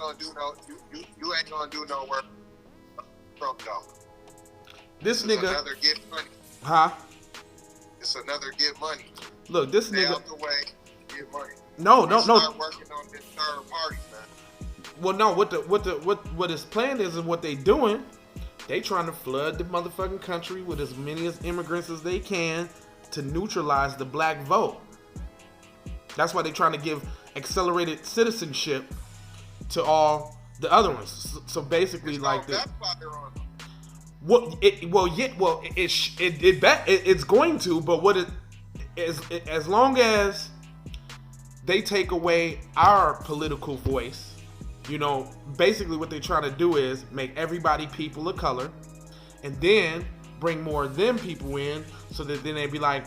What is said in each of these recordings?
gonna do no you ain't gonna do no work from though. This nigga another get money. Huh? It's another get money. Look, this Stay nigga out the way, get money. No. Start working on this third party, man. Well, no. What his plan is and what they doing? They trying to flood the motherfucking country with as many as immigrants as they can to neutralize the black vote. That's why they trying to give accelerated citizenship to all the other ones. So basically, it's like this. It's going to, but what it is, as long as they take away our political voice, you know, basically what they're trying to do is make everybody people of color, and then bring more of them people in, so that then they'd be like,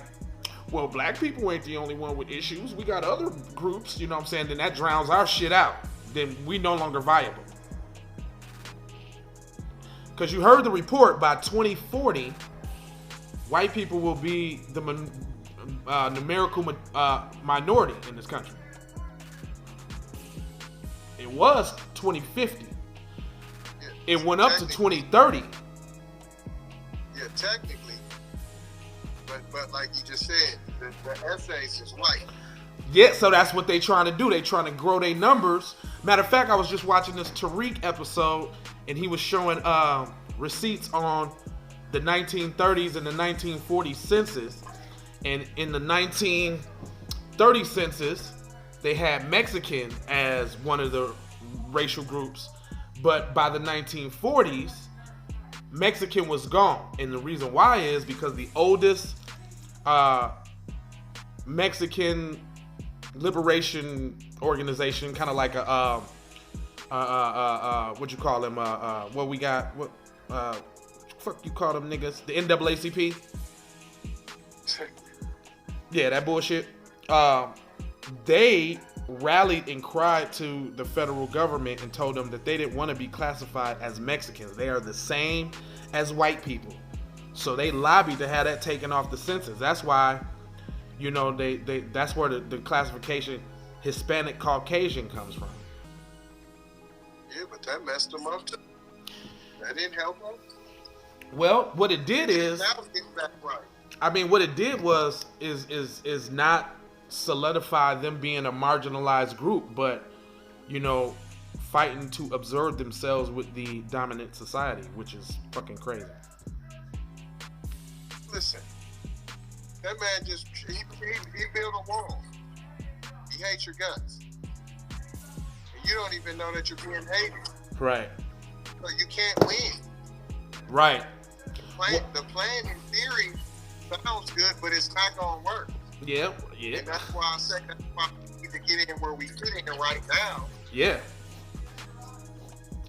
well, black people ain't the only one with issues. We got other groups, you know what I'm saying? Then that drowns our shit out. Then we no longer viable. Because you heard the report, by 2040, white people will be the numerical minority in this country. It was 2050. Yeah, it went up to 2030. Yeah, technically. But like you just said, the essays is white. Yeah, so that's what they trying to do. They trying to grow their numbers. Matter of fact, I was just watching this Tariq episode, and he was showing receipts on the 1930s and the 1940 census. And in the 1930 census, they had Mexican as one of the racial groups. But by the 1940s, Mexican was gone. And the reason why is because the oldest Mexican liberation organization, kind of like a what you call them? What we got? What fuck you call them niggas? The NAACP. Yeah, that bullshit. They rallied and cried to the federal government and told them that they didn't want to be classified as Mexicans. They are the same as white people. So they lobbied to have that taken off the census. That's why, you know, they that's where the classification Hispanic Caucasian comes from. Yeah, but that messed them up too. That didn't help them. Well, what it did is, now it's getting back right. I mean, what it did was is not solidify them being a marginalized group, but, you know, fighting to observe themselves with the dominant society, which is fucking crazy. Listen, that man just he built a wall. He hates your guts, and you don't even know that you're being hated. Right. So you can't win. Right. The plan in theory sounds good, but it's not gonna work. Yeah. And that's why I say that's why we need to get in where we fit in right now. Yeah.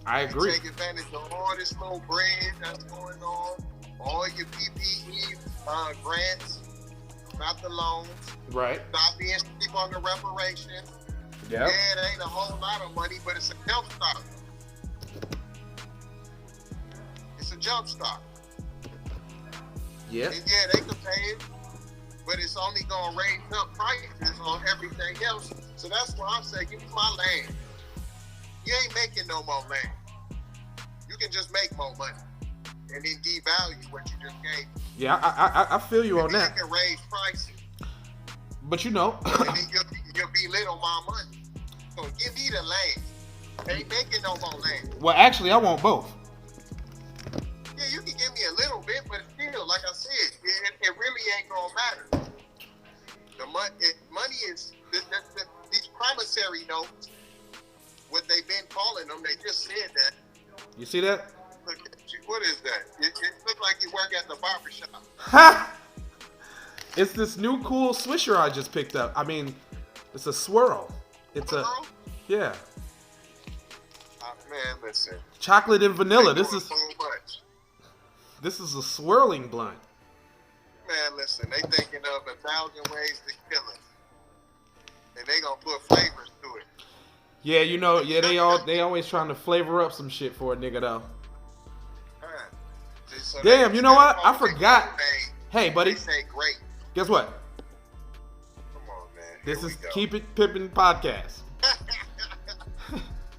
I agree. Take advantage of all this little bread that's going on, all your PPE grants, not the loans. Right. Stop being cheap on the reparations. Yeah. Yeah, it ain't a whole lot of money, but it's a jump start. It's a jump start. Yeah. And yeah, they can pay it, but it's only gonna raise up prices on everything else. So that's why I say, give me my land. You ain't making no more land. You can just make more money and then devalue what you just gave. Yeah, I feel you on that. You can raise prices. But you know, and then you'll be lit on my money. So give me the land. Ain't making no more land. Well, actually, I want both. Yeah, you can give me a little bit, but still, like I said, it really ain't gonna matter. The money is these promissory notes. What they've been calling them, they just said that. You see that? Look at you. What is that? It looks like you work at the barber shop. Ha! It's this new cool swisher I just picked up. I mean, it's a swirl. It's a yeah. Man, listen. Chocolate and vanilla. This is a swirling blunt. Man, listen. They thinking of 1,000 ways to kill it, and they gonna put flavors to it. Yeah, you know, yeah, they always trying to flavor up some shit for a nigga though. So damn, you know what? I forgot. Hey, buddy. They say great. Guess what? Come on, man. This is Keep It Pippin' Podcast.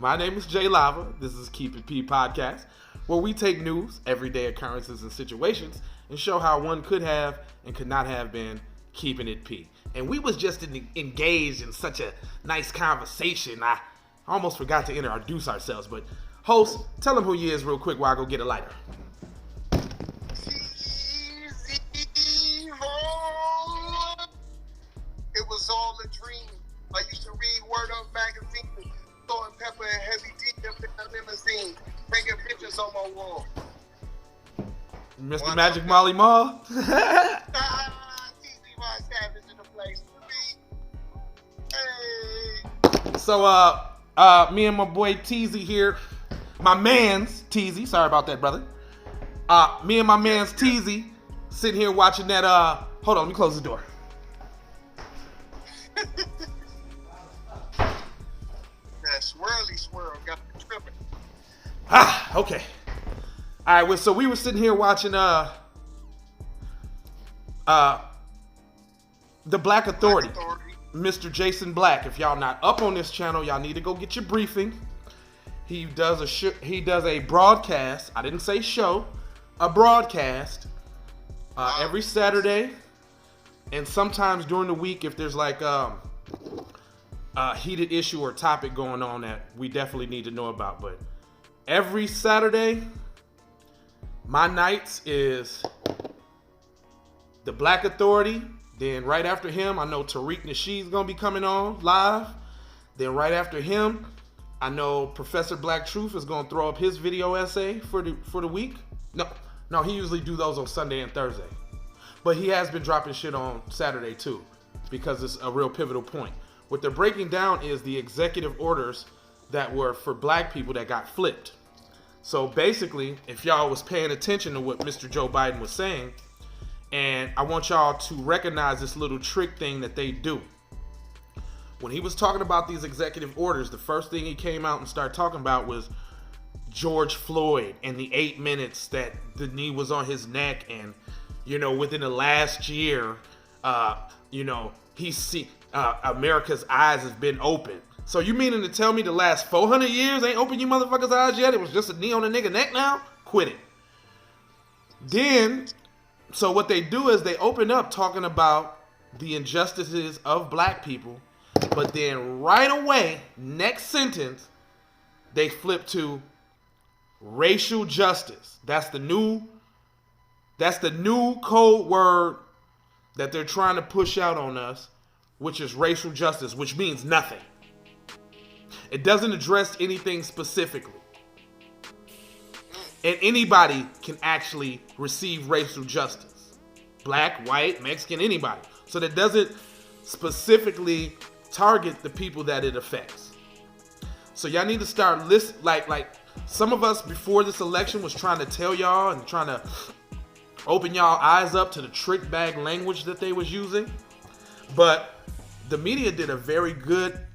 My name is Jay Lava. This is Keep It P Podcast, where we take news, everyday occurrences, and situations and show how one could have and could not have been keeping it P. And we was just engaged in such a nice conversation. I almost forgot to introduce ourselves, but host, tell them who you is real quick while I go get a lighter. It was all a dream. I used to read Word Up magazine, Salt and Pepper and Heavy D up in the limousine, bringing pictures on my wall. Mr. Magic Molly Mall. TZ my Savage in the place. Hey. So, me and my boy Teezy here, my man's Teezy. Sorry about that, brother. Me and my man's Teezy sitting here watching that. Hold on, let me close the door. That swirly swirl got me tripping. Okay. All right, well, so we were sitting here watching The Black Authority. Mr. Jason Black. If y'all not up on this channel, y'all need to go get your briefing. He does a broadcast. I didn't say show, a broadcast every Saturday, and sometimes during the week if there's like a heated issue or topic going on that we definitely need to know about. But every Saturday, my nights is The Black Authority. Then right after him, I know Tariq Nasheed's gonna be coming on live. Then right after him, I know Professor Black Truth is gonna throw up his video essay for the week. No, he usually do those on Sunday and Thursday, but he has been dropping shit on Saturday too, because it's a real pivotal point. What they're breaking down is the executive orders that were for black people that got flipped. So basically, if y'all was paying attention to what Mr. Joe Biden was saying, and I want y'all to recognize this little trick thing that they do. When he was talking about these executive orders, the first thing he came out and started talking about was George Floyd and the 8 minutes that the knee was on his neck. And, within the last year, America's eyes have been open. So you meaning to tell me the last 400 years ain't opened you motherfuckers' eyes yet? It was just a knee on a nigga neck now? Quit it. Then, so what they do is they open up talking about the injustices of black people, but then right away, next sentence, they flip to racial justice. That's the new code word that they're trying to push out on us, which is racial justice, which means nothing. It doesn't address anything specifically. And anybody can actually receive racial justice. Black, white, Mexican, anybody. So that doesn't specifically target the people that it affects. So y'all need to start like some of us before this election was trying to tell y'all and trying to open y'all eyes up to the trick bag language that they was using. But the media did a very good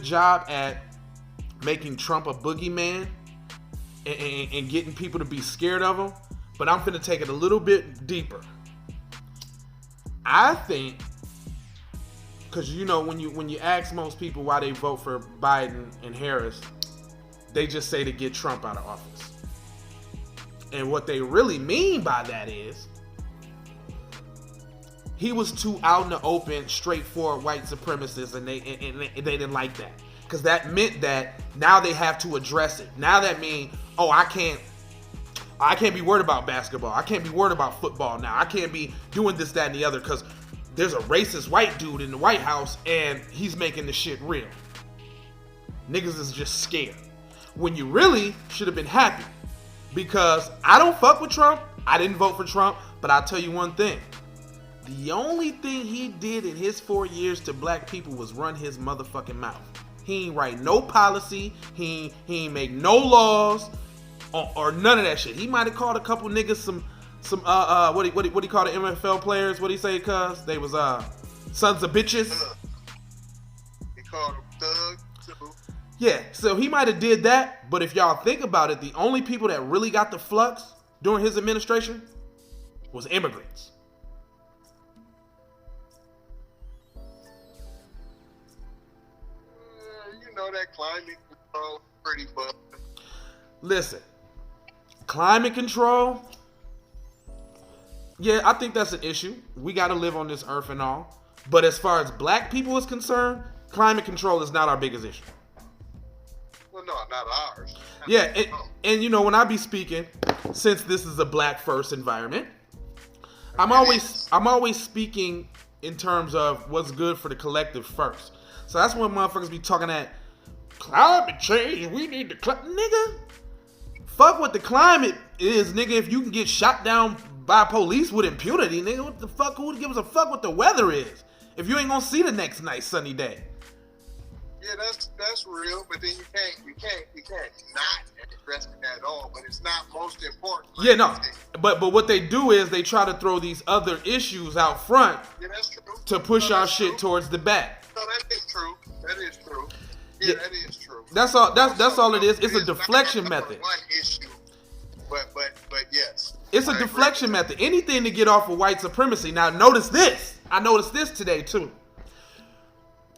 job at making Trump a boogeyman and getting people to be scared of him. But I'm finna take it a little bit deeper. I think, because when you ask most people why they vote for Biden and Harris, they just say to get Trump out of office. And what they really mean by that is he was too out in the open, straightforward white supremacist, and they didn't like that. Because that meant that now they have to address it. Now that means, I can't be worried about basketball. I can't be worried about football now. I can't be doing this, that, and the other because there's a racist white dude in the White House and he's making the shit real. Niggas is just scared. When you really should have been happy. Because I don't fuck with Trump. I didn't vote for Trump. But I'll tell you one thing. The only thing he did in his 4 years to black people was run his motherfucking mouth. He ain't write no policy. He ain't make no laws or none of that shit. He might have called a couple niggas some what do you call the NFL players? What do you say? Cause they was sons of bitches. He called them thugs too. Yeah, so he might have did that. But if y'all think about it, the only people that really got the flux during his administration was immigrants. That climate control, pretty much. Listen, climate control. Yeah, I think that's an issue. We got to live on this earth and all. But as far as black people is concerned, climate control is not our biggest issue. Well, no, not ours. Yeah, and you know, when I be speaking, since this is a black first environment, I'm always speaking in terms of what's good for the collective first. So that's when motherfuckers be talking that climate change, we need the nigga. Fuck what the climate is, nigga. If you can get shot down by police with impunity, nigga, what the fuck? Who gives a fuck what the weather is? If you ain't gonna see the next nice sunny day. Yeah, that's real, but then you can't not address it at all. But it's not most important. Like, yeah, no. But what they do is they try to throw these other issues out front. Yeah, that's true. To push our shit towards the back. No, that is true. That is true. Yeah, that is true. That's all. That's all it is. It's a deflection method. One issue, but yes. It's a deflection method. Anything to get off of white supremacy. Now, notice this. I noticed this today too.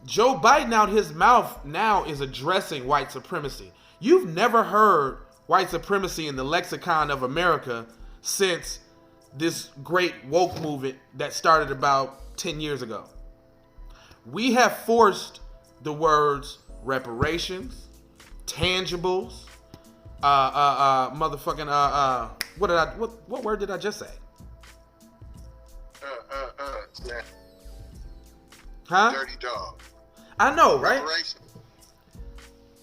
Joe Biden out his mouth now is addressing white supremacy. You've never heard white supremacy in the lexicon of America since this great woke movement that started about 10 years ago. We have forced the words reparations, tangibles, motherfucking what word did I just say? Yeah. Huh? Dirty dog. I know, right? Reparation.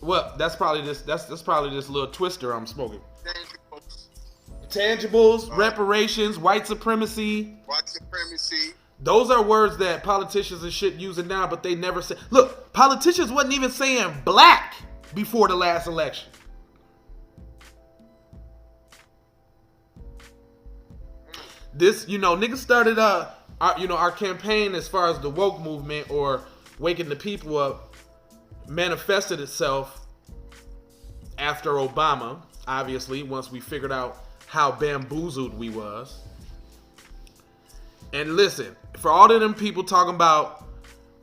Well, that's probably this little twister I'm smoking. Tangibles. Tangibles, reparations, white supremacy. White supremacy. Those are words that politicians and shit using now, but they never say. Look, politicians wasn't even saying black before the last election. This, niggas started our campaign as far as the woke movement or waking the people up manifested itself after Obama, obviously, once we figured out how bamboozled we was. And listen, for all of them people talking about,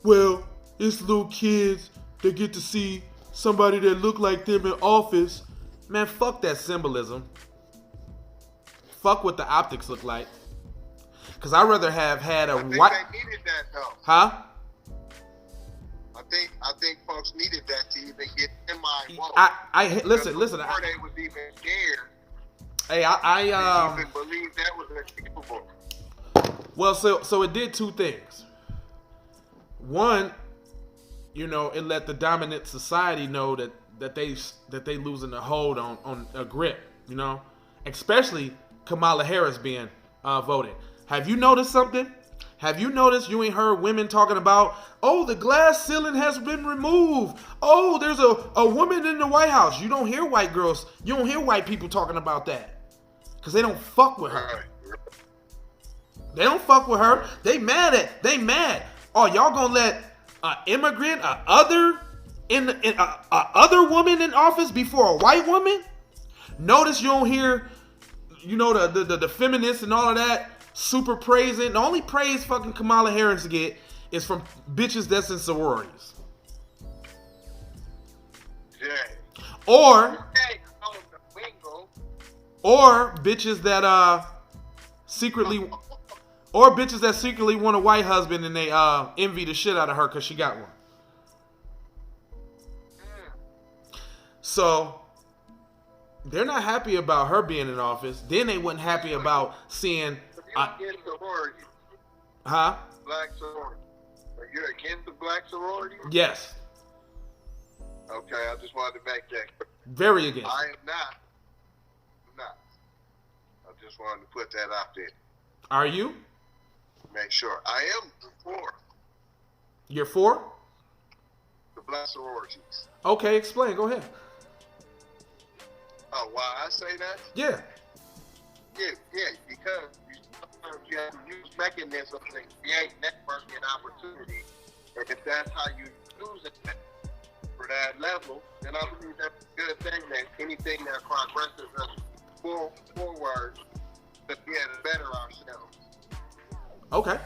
well, it's little kids that get to see somebody that look like them in office, man, fuck that symbolism. Fuck what the optics look like. Because I'd rather have had a white... I think they needed that, though. Huh? I think folks needed that to even get in my woke. Listen. Before they was even scared. Hey, I even believe that was achievable. Well, so it did two things. One, it let the dominant society know that they losing the hold on a grip, especially Kamala Harris being voted. Have you noticed something? Have you noticed you ain't heard women talking about, oh, the glass ceiling has been removed. Oh, there's a woman in the White House. You don't hear white girls. You don't hear white people talking about that. Because they don't fuck with her. They don't fuck with her. They mad. Oh, y'all gonna let an immigrant, a other woman in office before a white woman? Notice you don't hear, the feminists and all of that super praising. The only praise fucking Kamala Harris get is from bitches that's in sororities. Yeah. Or bitches that secretly want a white husband and they envy the shit out of her because she got one. So they're not happy about her being in office. Then they wasn't happy about seeing. Huh? Black sorority. Are you against the black sorority? Yes. Okay, I just wanted to make that. Very against. I am not. I just wanted to put that out there. Are you? Make sure. I am for. You're for? The black sororities. Okay, explain. Go ahead. Oh, why I say that? Yeah. Yeah, because sometimes you have to use mechanisms to create networking opportunity. And if that's how you use it for that level, then I believe that's a good thing, that anything that progresses us forward to be able to better ourselves. Okay.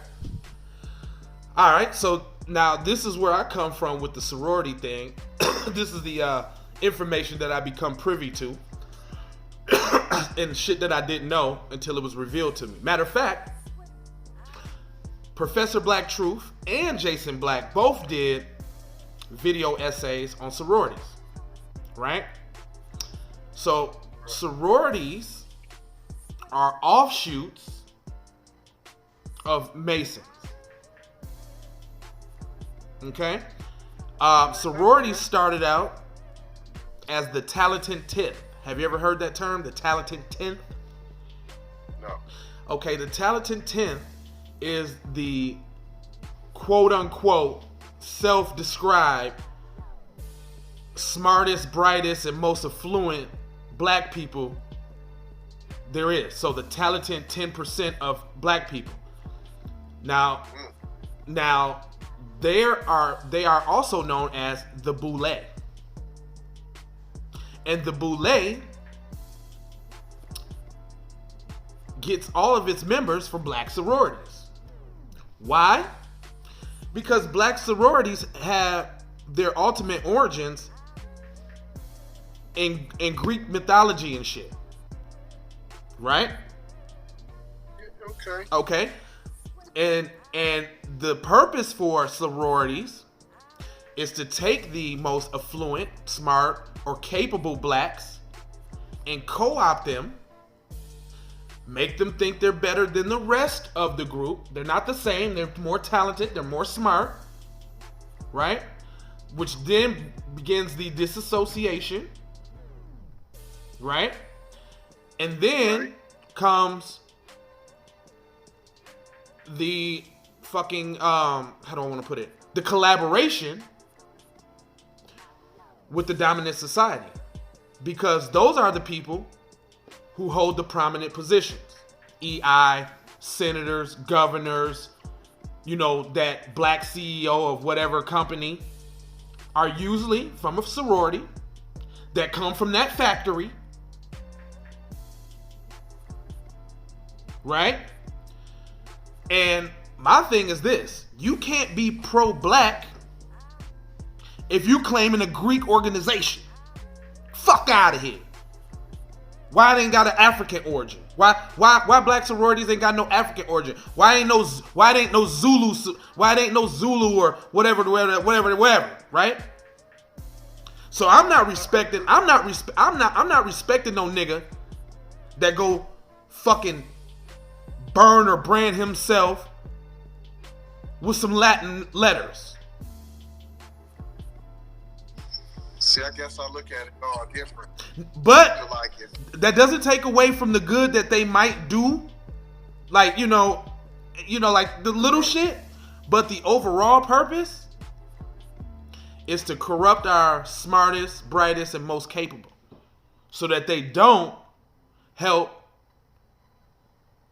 All right. So now this is where I come from with the sorority thing. This is the information that I become privy to and shit that I didn't know until it was revealed to me. Matter of fact, Professor Black Truth and Jason Black both did video essays on sororities, right? So sororities are offshoots of Masons. Okay? Sororities started out as the Talented 10th. Have you ever heard that term, the Talented 10th? No. Okay, the Talented 10th is the quote-unquote self-described smartest, brightest, and most affluent black people there is. So the talented 10% of black people. Now they are also known as the Boule. And the Boule gets all of its members from black sororities. Why? Because black sororities have their ultimate origins in Greek mythology and shit. Right? Okay. Okay. And the purpose for sororities is to take the most affluent, smart, or capable blacks and co-opt them, make them think they're better than the rest of the group. They're not the same. They're more talented. They're more smart. Right? Which then begins the disassociation. Right? And then comes the fucking, how do I want to put it? The collaboration with the dominant society. Because those are the people who hold the prominent positions. EI, senators, governors, that black CEO of whatever company are usually from a sorority that come from that factory. Right? And my thing is this. You can't be pro-black if you claiming a Greek organization. Fuck out of here. Why it ain't got an African origin? Why black sororities ain't got no African origin? Why it ain't no Zulu or whatever, right? So I'm not respecting no nigga that go fucking burn or brand himself with some Latin letters. See, I guess I look at it all different. But that doesn't take away from the good that they might do. Like, like the little shit. But the overall purpose is to corrupt our smartest, brightest, and most capable. So that they don't help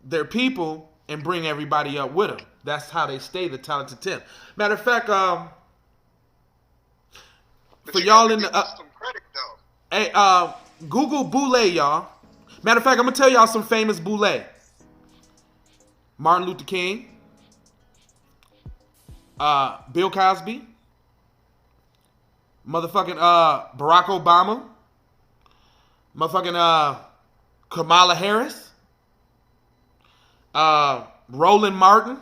their people and bring everybody up with them. That's how they stay the talented 10. Matter of fact, for y'all in the some credit though. Hey, Google Boule, y'all. Matter of fact, I'm gonna tell y'all some famous Boule. Martin Luther King, Bill Cosby, motherfucking Barack Obama, motherfucking Kamala Harris, Roland Martin,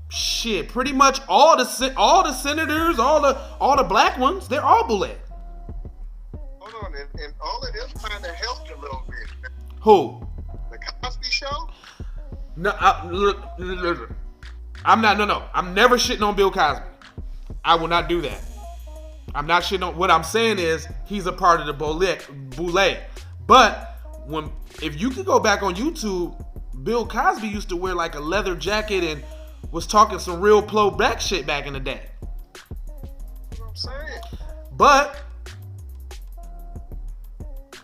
shit, pretty much all the senators, all the black ones, they're all Boule. Hold on, and all of them kind of helped a little bit. Who? The Cosby Show? No, I'm not. No. I'm never shitting on Bill Cosby. I will not do that. I'm not shitting on. What I'm saying is he's a part of the Boule. But if you could go back on YouTube, Bill Cosby used to wear like a leather jacket and was talking some real pro-black shit back in the day. That's what I'm saying. But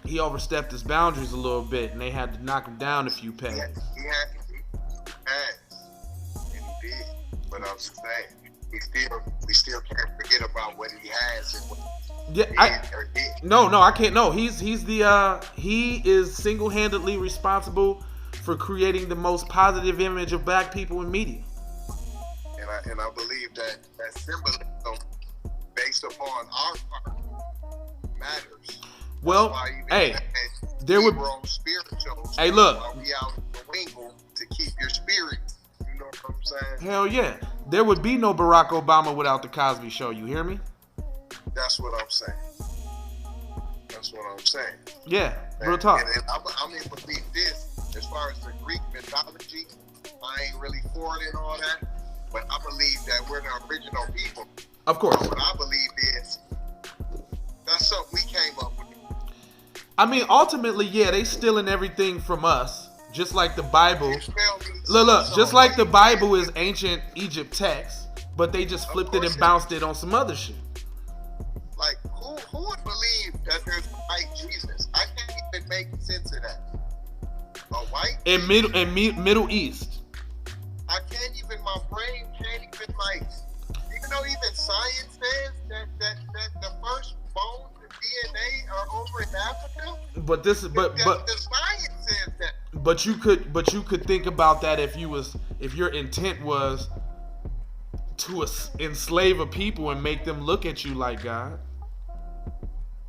he overstepped his boundaries a little bit, and they had to knock him down a few pegs. He had, and he did. But I'm saying, we still can't forget about what he has and what he did or did. No, I can't. No, he is single-handedly responsible for creating the most positive image of black people in media. And I believe that symbolism on our part matters. Well, hey, there would. Spirituals. Hey, look. While we out in the wingle to keep your spirit. You know what I'm saying? Hell yeah. There would be no Barack Obama without the Cosby Show. You hear me? That's what I'm saying. That's what I'm saying. Yeah, real talk. And I'm in believe this. As far as the Greek mythology, I ain't really for it and all that. But I believe that we're the original people. Of course. What I believe is that's something we came up with. I mean, ultimately, yeah, they stealing everything from us, just like the Bible. Look, just like the Bible is ancient Egypt text, but they just flipped it and bounced it on some other shit. Like, who would believe that there's a white Jesus? I can't even make sense of that. A white in Middle East. I can't even. My brain can't even even though even science says that the first bones and DNA are over in Africa. But the science says that. But you could think about that if your intent was to enslave a people and make them look at you like God.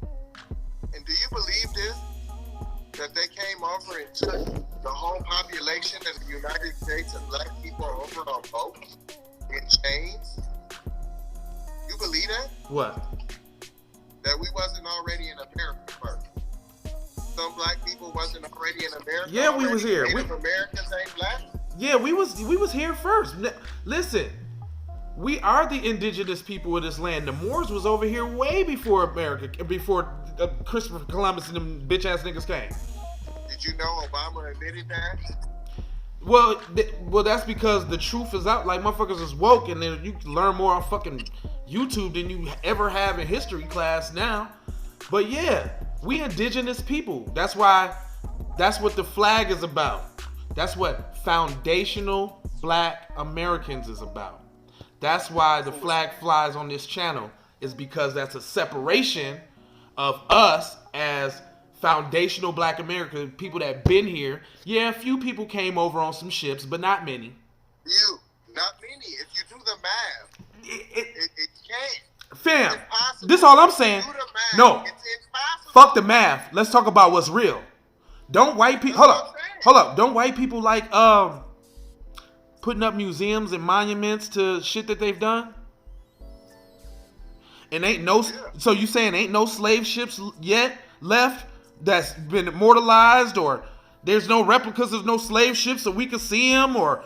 And do you believe this? That they came over and took the whole population of the United States and black people over on boats in chains? You believe that? What? That we wasn't already in America first. Some black people wasn't already in America. Yeah, already? We was here. Native Americans ain't black. Yeah, we was here first. Listen, we are the indigenous people of this land. The Moors was over here way before America, before Christopher Columbus and them bitch ass niggas came. Did you know Obama admitted that? Well, that's because the truth is out. Like, motherfuckers is woke, and then you can learn more on fucking YouTube than you ever have in history class now. But yeah, we indigenous people. That's what the flag is about. That's what foundational black Americans is about. That's why the flag flies on this channel, is because that's a separation of us as foundational black America, people that been here. Yeah, a few people came over on some ships, but not many. Not many. If you do the math, it can't. Fam, this is all I'm saying. No, fuck the math. Let's talk about what's real. Don't white people, hold up. Don't white people like putting up museums and monuments to shit that they've done? And so you saying ain't no slave ships yet left that's been immortalized, or there's no replicas of no slave ships so we can see them, or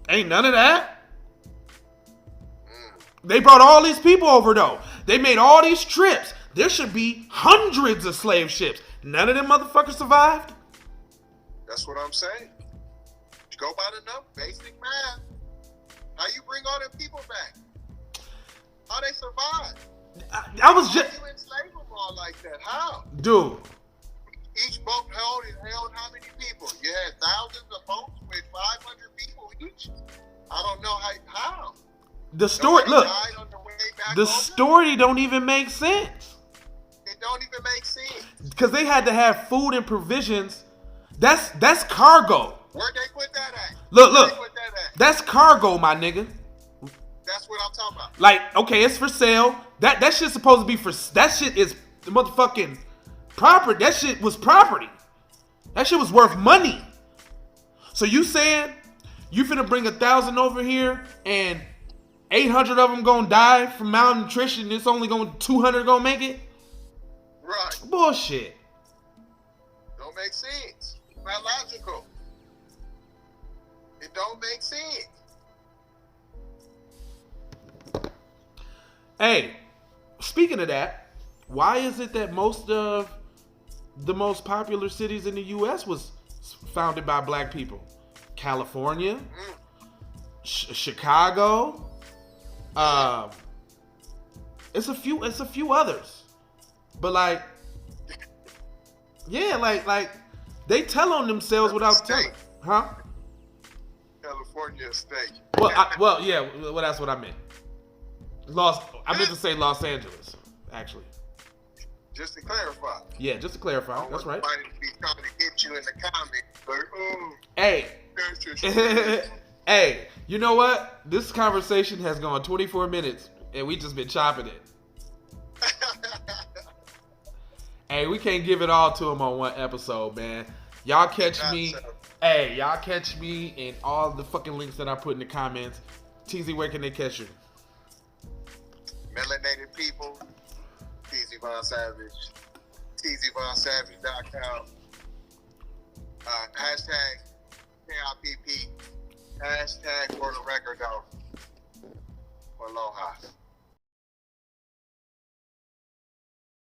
ain't none of that? They brought all these people over though. They made all these trips. There should be hundreds of slave ships. None of them motherfuckers survived. That's what I'm saying. Go by the number, basic math. How you bring all them people back? How they survive? I was just. How you enslave them all like that? How? Dude. Each boat held how many people? You had thousands of boats with 500 people each. I don't know how. The story, look. The story don't even make sense. It don't even make sense. Because they had to have food and provisions. That's cargo. Where'd they put that at? Look. That's cargo, my nigga. That's what I'm talking about. Like, okay, it's for sale. That shit's supposed to be that shit is the motherfucking property. That shit was property. That shit was worth money. So you saying you finna bring 1,000 over here and 800 of them gonna die from malnutrition? It's only 200 gonna make it? Right. Bullshit. Don't make sense. Not logical. It don't make sense. Hey, speaking of that, why is it that most of the most popular cities in the U.S. was founded by black people? California, Chicago, it's a few others, but like they tell on themselves without telling, huh? California state. Well, that's what I meant. I meant to say Los Angeles, actually. Just to clarify. Yeah, just to clarify. That's right. I don't be trying to hit you in the comments. Hey. Hey, you know what? This conversation has gone 24 minutes, and we just been chopping it. Hey, we can't give it all to him on one episode, man. Y'all catch me. Hey, y'all catch me in all the fucking links that I put in the comments. TZ, where can they catch you? Melanated people, TZ Von Savage, tzvonsavage.com, hashtag KIPP, hashtag for the record though, aloha.